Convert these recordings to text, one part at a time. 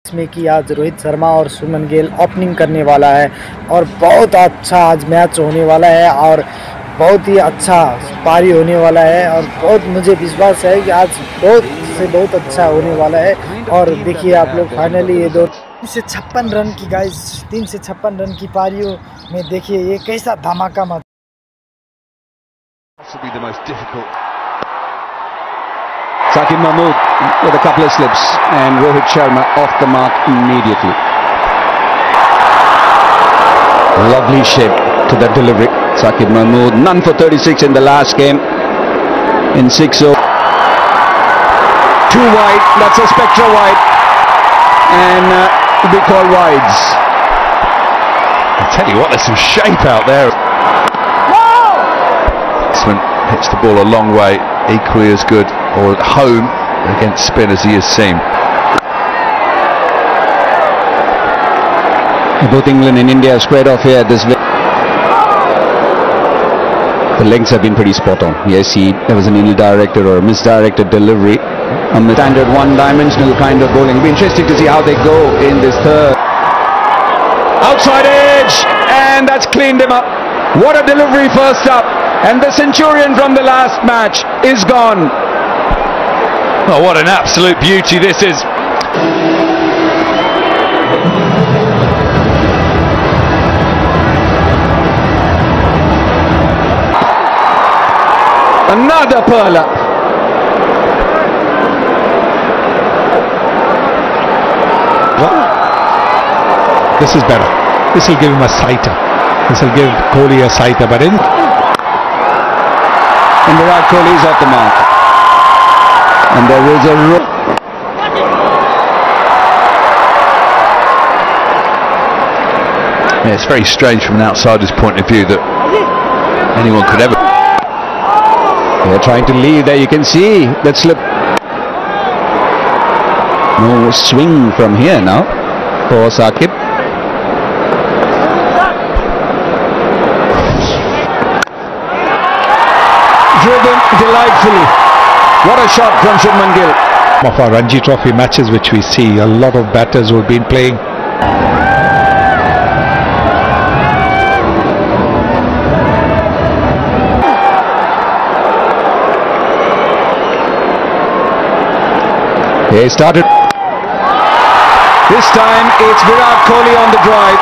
इसमें कि आज रोहित शर्मा और शुभमन गिल ओपनिंग करने वाला है और बहुत अच्छा आज मैच होने वाला है और बहुत ही अच्छा पारी होने वाला है और बहुत मुझे विश्वास है कि आज बहुत अच्छा होने वाला है। और देखिए आप लोग फाइनली ये 356 रन की गाइस 356 रन की पारियों में देखिए ये कैसा धमाका मचा। Shakib Mahmood with a couple of slips and Rohit Sharma off the mark immediately. Lovely shape to that delivery. Shakib Mahmood, none for 36 in the last game in 6-0. Too wide, that's a spectra wide and we call wides. I tell you what, there's some shape out there. This one hits the ball a long way, equally as good or at home against spin as he has seen. Both England and India have squared off here this way. The lengths have been pretty spot on. Yes, there was an ill-directed or a misdirected delivery. A standard one-dimensional kind of bowling. It'll be interesting to see how they go in this third. Outside edge, and that's cleaned him up. What a delivery first up. And the centurion from the last match is gone. Oh, what an absolute beauty this is. Another pearler. This is better. This will give him a sighter. This will give Kohli a sighter, but in. And Virat Kohli is off the mark. And there is a yeah, it's very strange from an outsider's point of view that anyone could ever. They're trying to leave there, you can see that slip. No swing from here now for Shakib. Driven delightfully. What a shot from Shubman Gill. Of our Ranji Trophy matches which we see, a lot of batters who have been playing. They started. This time it's Virat Kohli on the drive.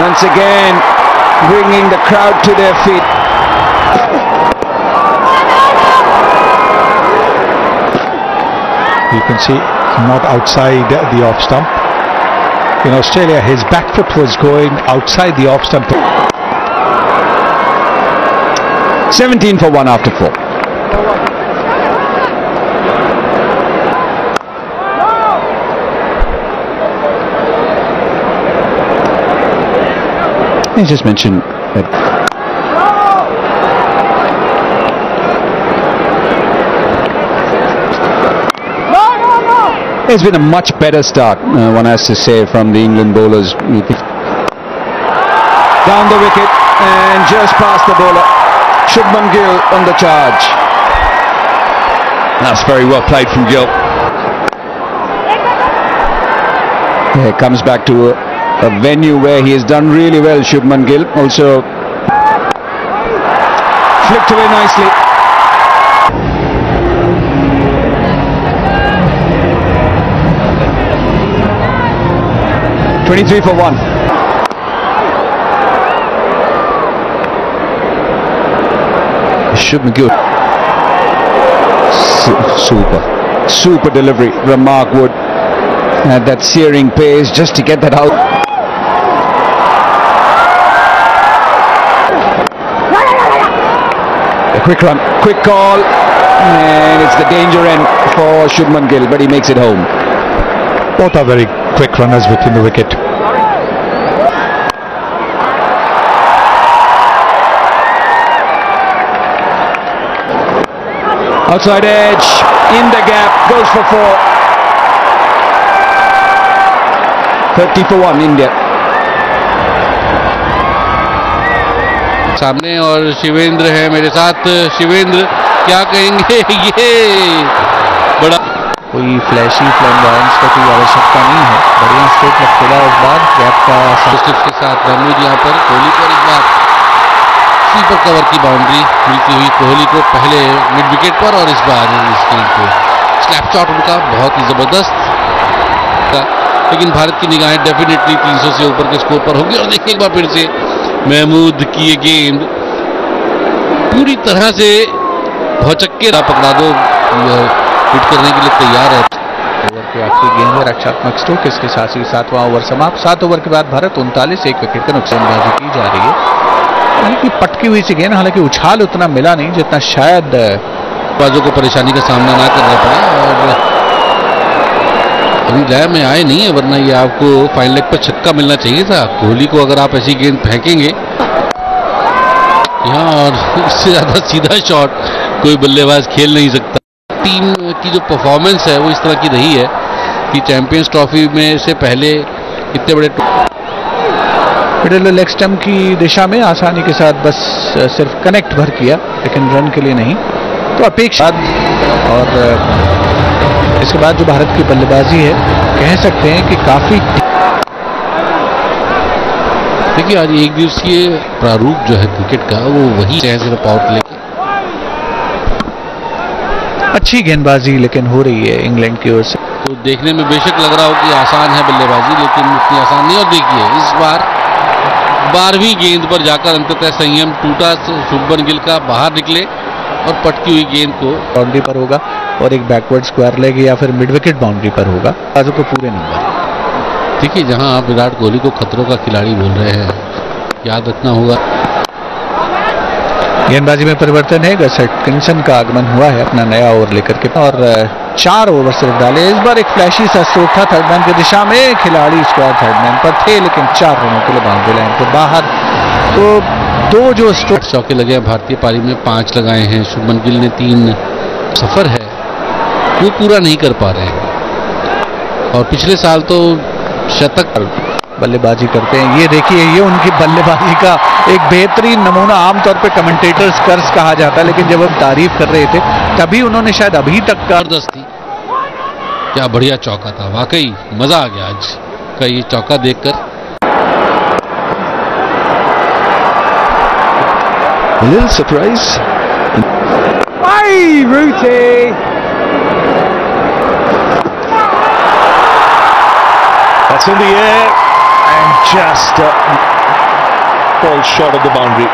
Once again bringing the crowd to their feet. You can see not outside the off stump. In Australia, his back foot was going outside the off stump. 17 for 1 after 4. I just mentioned that it's been a much better start, one has to say, from the England bowlers. Down the wicket and just past the bowler. Shubman Gill on the charge. That's very well played from Gill. Yeah, comes back to a venue where he has done really well, Shubman Gill. Also flicked away nicely. $23 for 1. Shubman Gill. Super delivery from Mark Wood. At that searing pace just to get that out. A quick run, quick call, and it's the danger end for Shubman Gill, but he makes it home. Both are very quick runners within the wicket. Outside edge, in the gap, goes for 4. 30 for 1 India. सामने और शिवेंद्र है मेरे साथ। शिवेंद्र क्या कहेंगे? ये बड़ा कोई फ्लैशी फ्लैम्बायंस का कोई आवश्यकता नहीं है। बढ़िया स्ट्रोक लग खेला इस बार, गैप का के साथ महमूद यहाँ पर कोहली पर इस बार स्वीपर कवर की बाउंड्री मिलती हुई कोहली को पहले मिड विकेट पर, और इस बार इस गेंद को स्लैप शॉट उनका बहुत ही जबरदस्त था। लेकिन भारत की निगाहें डेफिनेटली 300 से ऊपर के स्कोर पर होगी। और देखिए एक बार फिर से महमूद की ये गेंद पूरी तरह से भौचक्के पकड़ा दो, हिट करने के लिए तैयार है। ओवर के आखिरी गेंद में रक्षात्मक स्ट्रोक, इसके साथ ही 7वां ओवर समाप्त। 7 ओवर के बाद भारत 39 एक विकेट का नुकसानबाजी की जा रही है। यानी कि पटकी हुई सी गेंद, हालांकि उछाल उतना मिला नहीं जितना शायद बाजों को परेशानी का सामना ना करना पड़े। और अभी लय में आए नहीं है, वरना ये आपको फाइन लेग पर छक्का मिलना चाहिए था कोहली को, अगर आप ऐसी गेंद फेंकेंगे यहाँ। और इससे ज्यादा सीधा शॉट कोई बल्लेबाज खेल नहीं सकता। टीम की जो परफॉर्मेंस है वो इस तरह की रही है कि चैंपियंस ट्रॉफी में से पहले इतने बड़े मिडिल लेग स्टंप की दिशा में आसानी के साथ बस सिर्फ कनेक्ट भर किया, लेकिन रन के लिए नहीं। तो अपेक्षा, और इसके बाद जो भारत की बल्लेबाजी है कह सकते हैं कि काफी, देखिए आज एक दिवसीय प्रारूप जो है क्रिकेट का वो वही है, सिर्फ पावर प्ले के। अच्छी गेंदबाजी लेकिन हो रही है इंग्लैंड की ओर से। तो देखने में बेशक लग रहा हो कि आसान है बल्लेबाजी, लेकिन उतनी आसान नहीं। और देखिए इस बार 12वीं गेंद पर जाकर अंततः संयम टूटा, शुभमन गिल का बाहर निकले और पटकी हुई गेंद को बाउंड्री पर होगा और एक बैकवर्ड स्क्वायर लेग या फिर मिड विकेट बाउंड्री पर होगा। बाजू को पूरे नंबर। देखिए जहां आप विराट कोहली को खतरों का खिलाड़ी बोल रहे हैं, याद रखना होगा गेंदबाजी में परिवर्तन है। गस एटकिंसन का आगमन हुआ है अपना नया ओवर लेकर के, और 4 ओवर सिर्फ डाले। इस बार एक फ्लैशी सा स्ट्रोक था थर्ड मैन की दिशा में, खिलाड़ी स्क्वायर थर्ड मैन पर थे, लेकिन 4 रनों के लिए बाउंड्री लाइन के बाहर। तो 2 जो स्ट्रोक चौके लगे हैं भारतीय पारी में, 5 लगाए हैं। शुभमन गिल ने 3 सफर है वो पूरा नहीं कर पा रहे हैं, और पिछले साल तो शतक बल्लेबाजी करते हैं। ये देखिए, ये उनकी बल्लेबाजी का एक बेहतरीन नमूना। आमतौर पे कमेंटेटर्स कर्स कहा जाता है, लेकिन जब हम तारीफ कर रहे थे तभी उन्होंने शायद अभी तक का जबरदस्त थी। क्या बढ़िया चौका था, वाकई मजा आ गया आज का ये चौका देखकर। A little surprise. Hey, Rooty! That's in the air and just falls short of the boundary.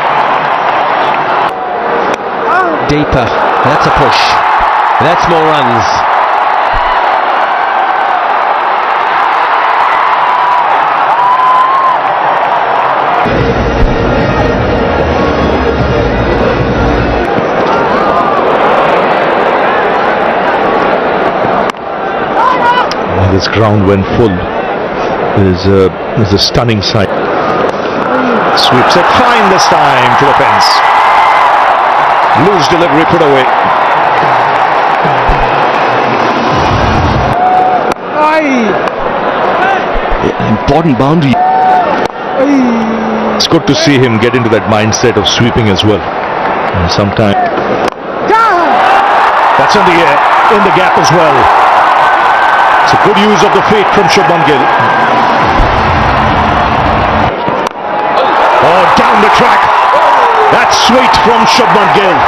Deeper. That's a push. That's more runs. This ground when full is a stunning sight. Sweeps it fine this time to the fence. Loose delivery put away. Important boundary. It's good to see him get into that mindset of sweeping as well. And sometimes that's in the air, in the gap as well. It's a good use of the feet from Shubman Gill. Oh, down the track. That's sweet from Shubman Gill.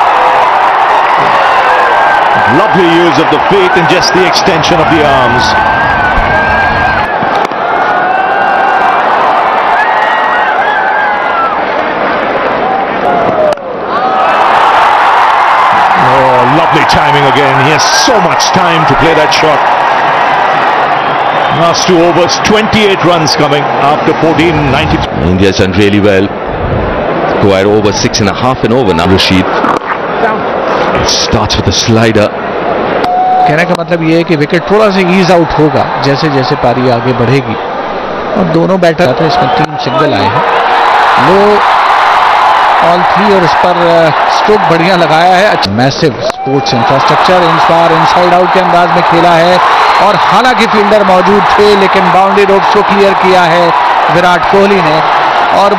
Lovely use of the feet and just the extension of the arms. Oh, lovely timing again. He has so much time to play that shot. Last 2 overs, 28 runs coming after 14-92. India's done really well. Acquired over 6.5 and over now. Rashid starts with a slider. कहने का मतलब ये है कि wicket थोड़ा सा ease out होगा जैसे जैसे पारी आगे बढ़ेगी। और दोनों बैटर थे, इसमें 3 सिंगल आए हैं। लो ऑल 3 और इस पर स्ट्रोक बढ़िया लगाया है। मैसिव स्पोर्ट्स इंफ्रास्ट्रक्चर इस बार इनसाइड आउट के अंदाज में खेला है, और हालांकि फील्डर मौजूद थे लेकिन बाउंड्री रोक्स को क्लियर किया है विराट कोहली ने। और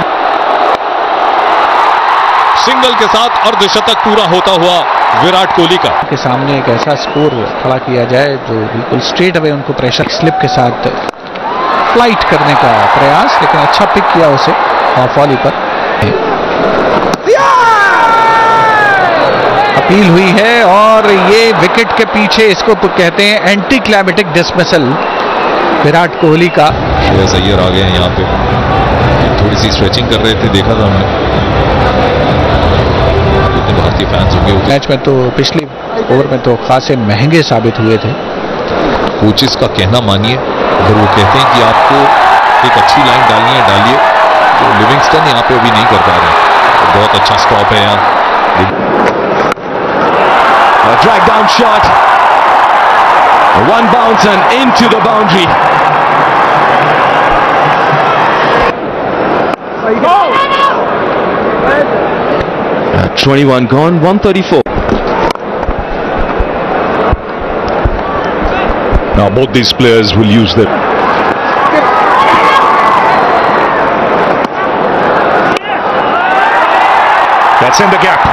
सिंगल के साथ अर्धशतक पूरा होता हुआ विराट कोहली का। के सामने एक ऐसा स्कोर खड़ा किया जाए जो बिल्कुल स्ट्रेट अवे उनको प्रेशर स्लिप के साथ फ्लाइट करने का प्रयास, लेकिन अच्छा पिक किया उसे ऑफ वॉली पर। अपील हुई है और ये विकेट के पीछे इसको तो कहते हैं anti climatic dismissal Virat Kohli का। श्रेयस अय्यर आ गए हैं यहाँ पे, थोड़ी सी स्ट्रेचिंग कर रहे थे, देखा था हमने। भारतीय फैंस होंगे मैच में तो पिछली ओवर में तो खासे महंगे साबित हुए थे। कोचेस का कहना मानिए, अगर वो कहते हैं कि आपको एक अच्छी लाइन डालनी है डालिए, तो लिविंगस्टन यहाँ पे अभी नहीं कर पा रहे। तो बहुत अच्छा स्टॉप है यहाँ। Drag down shot. One bounce and into the boundary. 21 gone, 134. Now both these players will use them. That's in the gap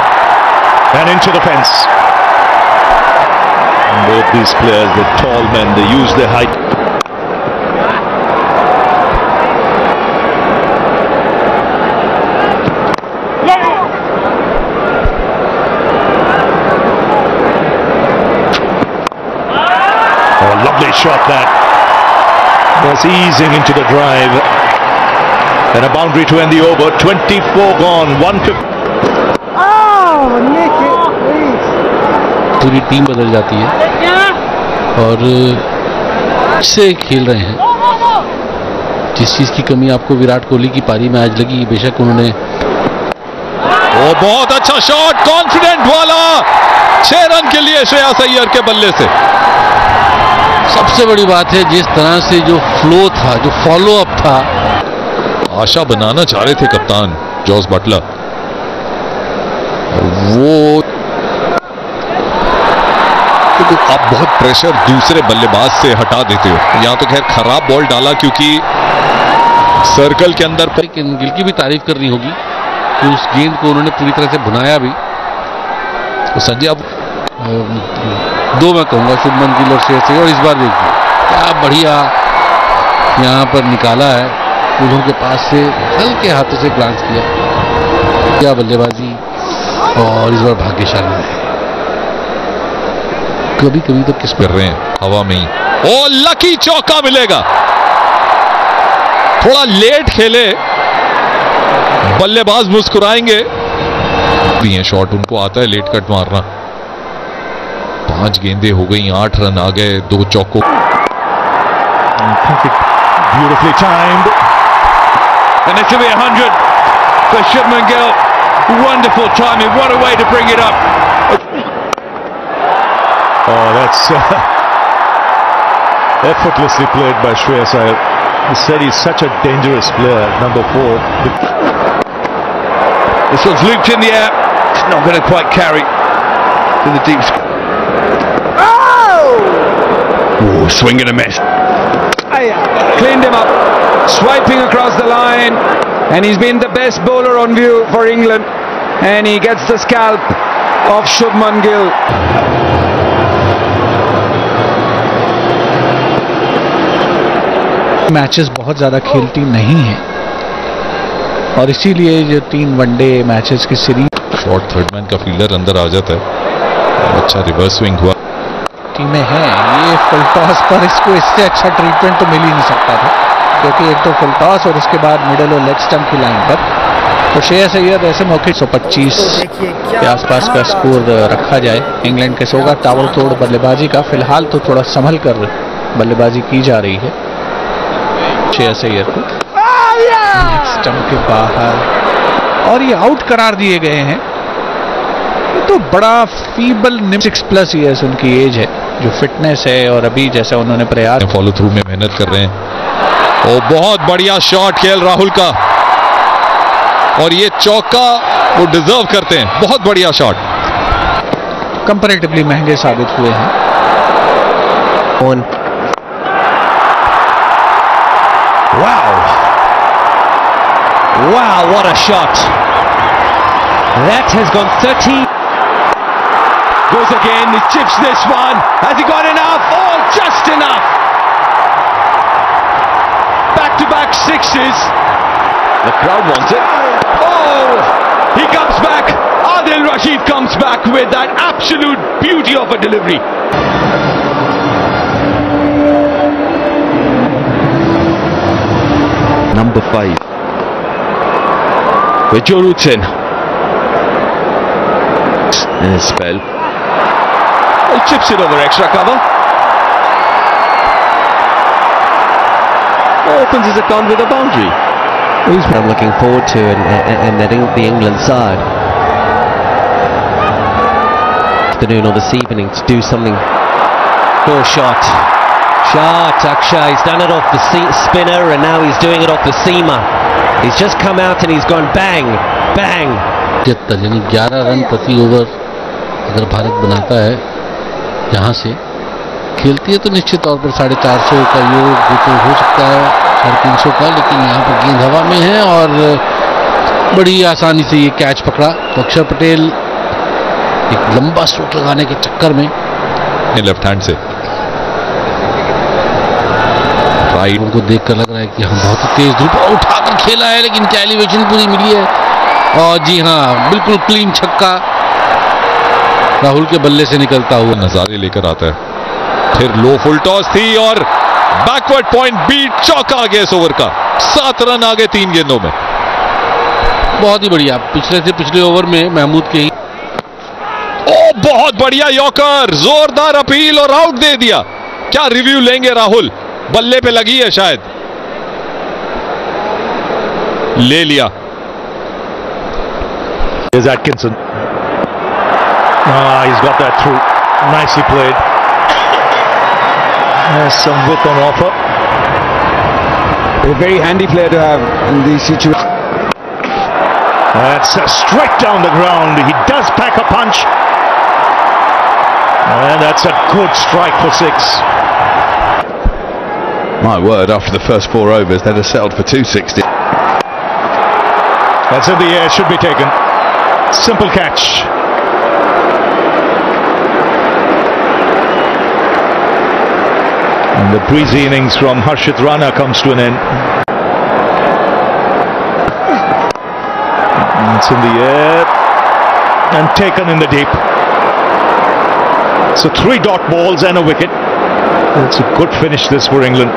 and into the fence. And both these players, the tall men, they use their height. Lovely shot that was easing into the drive, and a boundary to end the over. 24 gone, 150. पूरी team बदल जाती है और अच्छे खेल रहे हैं। जिस चीज की कमी आपको विराट कोहली की पारी में आज लगी, बेशक उन्होंने बहुत अच्छा शॉट, कॉन्फिडेंट वाला, 6 रन के लिए श्रेयस अय्यर के बल्ले से। सबसे बड़ी बात है जिस तरह से जो फ्लो था, जो फॉलो अप था, आशा बनाना चाह रहे थे कप्तान जॉस बटलर, वो तो आप बहुत प्रेशर दूसरे बल्लेबाज से हटा देते हो। यहां तो खैर खराब बॉल डाला क्योंकि सर्कल के अंदर। गिल की भी तारीफ करनी होगी कि उस गेंद को उन्होंने पूरी तरह से भुनाया भी। तो संजय अब दो मैं कहूंगा, शुभमन गिल और श्रेयस अय्यर, और इस बार देखिए क्या बढ़िया यहां पर निकाला है, उन्हों के पास से हल्के हाथों से ग्लांस किया, क्या बल्लेबाजी, और इस बार भाग्यशाली है। कभी कभी तो किस कर रहे हैं हवा में ही, ओ लकी चौका मिलेगा। थोड़ा लेट खेले बल्लेबाज मुस्कुराएंगे भी हैं, शॉट उनको आता है लेट कट मारना। 5 गेंदें हो गई, 8 रन आ गए, 2 चौकों। Beautifully timed, and this will be 100 for Shubman Gill. Wonderful timing, what a way to bring it up. Oh, that's effortlessly played by Shreyas Iyer. He said he's such a dangerous player, number 4. This one's looped in the air. It's not going to quite carry to the deep. Oh, swing and a miss. Cleaned him up, swiping across the line, and he's been the best bowler on view for England, and he gets the scalp of Shubman Gill. Matches बहुत ज़्यादा खेलती नहीं हैं और इसीलिए जो 3 one day matches की series. Short third man का फील्डर अंदर आ जाता है, अच्छा रिवर्स स्विंग हुआ। टीमें हैं, ये फुल टॉस पर इसको इससे अच्छा ट्रीटमेंट तो मिल ही नहीं सकता था, क्योंकि एक तो फुल टॉस और उसके बाद मिडल और लेग स्टंप की लाइन पर। तो श्रेयस अय्यर ऐसे मौके 125 के आसपास का स्कोर रखा जाए इंग्लैंड के होगा। ताबड़तोड़ बल्लेबाजी का फिलहाल तो थोड़ा संभल कर बल्लेबाजी की जा रही है श्रेयस अय्यर को, स्टंप के बाहर, और ये आउट करार दिए गए हैं। तो बड़ा फीबल 6+ ईयर्स उनकी एज है, जो फिटनेस है, और अभी जैसा उन्होंने प्रयास फॉलो थ्रू में मेहनत कर रहे हैं। और बहुत बढ़िया शॉट केएल राहुल का, और ये चौका वो डिजर्व करते हैं। बहुत बढ़िया शॉट, कंपैरेटिवली महंगे साबित हुए हैं। Wow, what a shot. That has gone 30. Goes again, he chips this one. Has he got enough? Oh, just enough. Back-to-back sixes. The crowd wants it. Oh, he comes back. Adil Rashid comes back with that absolute beauty of a delivery. Number 5. With Joe Root's in his spell. He chips it over extra cover. Opens his account with a boundary. Who's I'm looking forward to and the England side afternoon or this evening to do something. Poor shot. Akshay, he's done it off the spinner and now he's doing it off the seamer. He's just come out and he's gone bang, bang. 73 यानी 11 run प्रति over अगर भारत बनाता है यहाँ से खेलती है तो निश्चित तौर पर 450 का योग तो हो सकता है 350 का, लेकिन यहाँ पर गेंद हवा में है और बड़ी आसानी से ये कैच पकड़ा तो अक्षर पटेल एक लंबा स्ट्रोक लगाने के चक्कर में लेफ्ट हैंड से राइट उनको देखकर लग रहा है कि हम बहुत ही तेज धूप उठाकर खेला है लेकिन क्या एलिवेशन पूरी मिली है। और जी हाँ, बिल्कुल क्लीन छक्का राहुल के बल्ले से निकलता हुआ नजारे लेकर आता है। फिर लो फुल टॉस थी और बैकवर्ड पॉइंट बीट चौका आ गया इस ओवर का। 7 रन आ गए 3 गेंदों में। बहुत ही बढ़िया। पिछले ओवर में महमूद के बहुत बढ़िया यॉर्कर, जोरदार अपील और आउट दे दिया। क्या रिव्यू लेंगे राहुल? बल्ले पे लगी है शायद, ले लिया। Here's Atkinson. He's got that through. Nicely played. There's some width on offer. A very handy player to have in these situations. That's straight down the ground. He does pack a punch. And that's a good strike for 6. My word, after the first 4 overs, they'd have settled for 260. That's in the air, should be taken. Simple catch. And the breezy innings from Harshit Rana comes to an end. It's in the air and taken in the deep. So 3 dot balls and a wicket. It's a good finish this for England.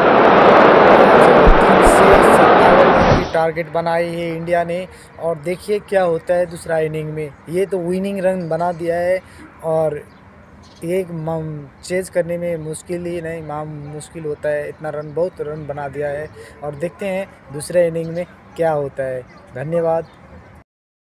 Target बनाई है India ने और देखिए क्या होता है दूसरा inning में। ये तो विनिंग रन बना दिया है और एक चेज करने में मुश्किल ही नहीं मुश्किल होता है। इतना रन, बहुत रन बना दिया है और देखते हैं दूसरे इनिंग में क्या होता है। धन्यवाद।